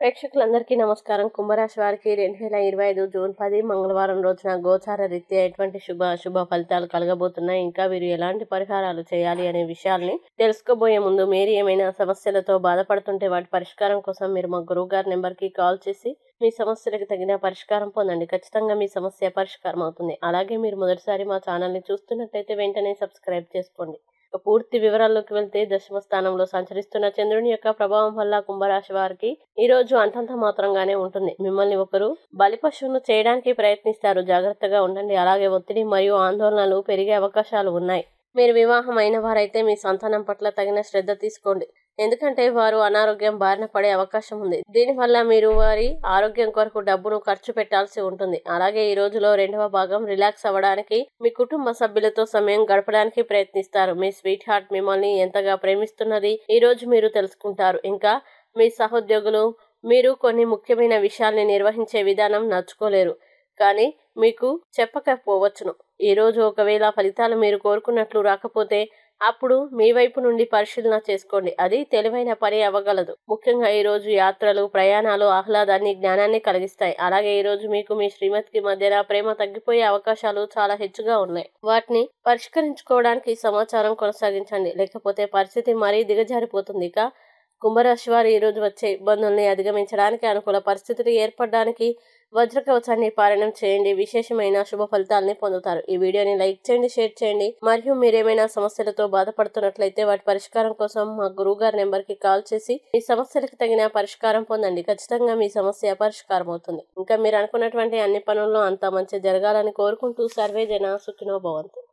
ప్రేక్షకులందరికీ నమస్కారం. కుంభరాశి వారికి 2025 జూన్ 10 మంగళవారం రోజున గోచార రీత్యా ఎటువంటి అశుభ ఫలితాలు కలగబోతున్నాయి, ఇంకా వీరు ఎలాంటి పరిహారాలు చేయాలి అనే విషయాల్ని తెలుసుకోబోయే ముందు, మీరు ఏమైనా సమస్యలతో బాధపడుతుంటే వాటి పరిష్కారం కోసం మీరు మా గురువు గారి నెంబర్కి కాల్ చేసి మీ సమస్యలకు తగిన పరిష్కారం పొందండి. ఖచ్చితంగా మీ సమస్య పరిష్కారం అవుతుంది. అలాగే మీరు మొదటిసారి మా ఛానల్ని చూస్తున్నట్లయితే వెంటనే సబ్స్క్రైబ్ చేసుకోండి. పూర్తి వివరాల్లోకి వెళ్తే, దశమ స్థానంలో సంచరిస్తున్న చంద్రుని యొక్క ప్రభావం వల్ల కుంభరాశి వారికి ఈ రోజు అంతంత మాత్రంగానే ఉంటుంది. మిమ్మల్ని ఒకరు బలిపశువును చేయడానికి ప్రయత్నిస్తారు, జాగ్రత్తగా ఉండండి. అలాగే ఒత్తిడి మరియు ఆందోళనలు పెరిగే అవకాశాలు ఉన్నాయి. మీరు వివాహం అయిన వారైతే మీ సంతానం పట్ల తగిన శ్రద్ధ తీసుకోండి, ఎందుకంటే వారు అనారోగ్యం బారిన పడే అవకాశం ఉంది. దీనివల్ల మీరు వారి ఆరోగ్యం కొరకు డబ్బును ఖర్చు పెట్టాల్సి ఉంటుంది. అలాగే ఈ రోజులో రెండవ భాగం రిలాక్స్ అవ్వడానికి మీ కుటుంబ సభ్యులతో సమయం గడపడానికి ప్రయత్నిస్తారు. మీ స్వీట్ హార్ట్ మిమ్మల్ని ఎంతగా ప్రేమిస్తున్నది ఈ రోజు మీరు తెలుసుకుంటారు. ఇంకా మీ సహోద్యోగులు మీరు కొన్ని ముఖ్యమైన విషయాల్ని నిర్వహించే విధానం నచ్చుకోలేరు, కానీ మీకు చెప్పకపోవచ్చును. ఈ రోజు ఒకవేళ ఫలితాలు మీరు కోరుకున్నట్లు రాకపోతే అప్పుడు మీ వైపు నుండి పరిశీలన చేసుకోండి, అది తెలివైన పని అవ్వగలదు. ముఖ్యంగా ఈ రోజు యాత్రలు, ప్రయాణాలు ఆహ్లాదాన్ని, జ్ఞానాన్ని కలిగిస్తాయి. అలాగే ఈ రోజు మీకు మీ శ్రీమతికి మధ్యన ప్రేమ తగ్గిపోయే అవకాశాలు చాలా హెచ్చుగా ఉన్నాయి. వాటిని పరిష్కరించుకోవడానికి సమాచారం కొనసాగించండి, లేకపోతే పరిస్థితి మరీ దిగజారిపోతుంది. ఇక కుంభరాశి వారు ఈ రోజు వచ్చే ఇబ్బందుల్ని అధిగమించడానికి, అనుకూల పరిస్థితులు ఏర్పడడానికి వజ్రకవచాన్ని పారాయణం చేయండి. విశేషమైన శుభ ఫలితాలని పొందుతారు. ఈ వీడియోని లైక్ చేయండి, షేర్ చేయండి. మరియు మీరేమైనా సమస్యలతో బాధపడుతున్నట్లయితే వాటి పరిష్కారం కోసం మా గురువు గారి నెంబర్కి కాల్ చేసి మీ సమస్యలకు తగిన పరిష్కారం పొందండి. ఖచ్చితంగా మీ సమస్య పరిష్కారం అవుతుంది. ఇంకా మీరు అనుకున్నటువంటి అన్ని పనుల్లో అంతా మంచి జరగాలని కోరుకుంటూ, సర్వే జన సుఖినో భవంతు.